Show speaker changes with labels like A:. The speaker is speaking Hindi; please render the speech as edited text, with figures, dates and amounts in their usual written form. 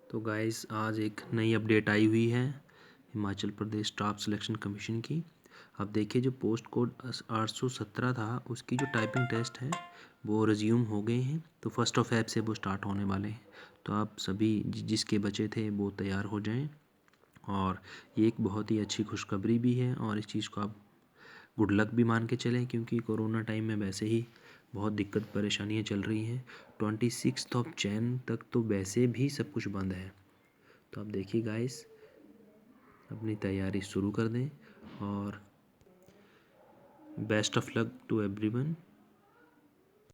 A: तो गाइस आज एक नई अपडेट आई हुई है Himachal Pradesh staff selection commission की। अब देखिए जो पोस्ट कोड 817 था उसकी जो टाइपिंग टेस्ट है वो रिज्यूम हो गए हैं। तो 1 फ़रवरी से वो स्टार्ट होने वाले हैं। तो आप सभी जिसके बचे थे वो तैयार हो जाएं। और ये एक बहुत ही अच्छी खुशखबरी भी है और इस चीज़ को आप गुड लक भी मान के चलें, क्योंकि कोरोना टाइम में वैसे ही बहुत दिक्कत परेशानियां चल रही हैं। 26 जनवरी तक तो वैसे भी सब कुछ बंद है। तो आप देखिए गाइस, अपनी तैयारी शुरू कर दें और best of luck to everyone.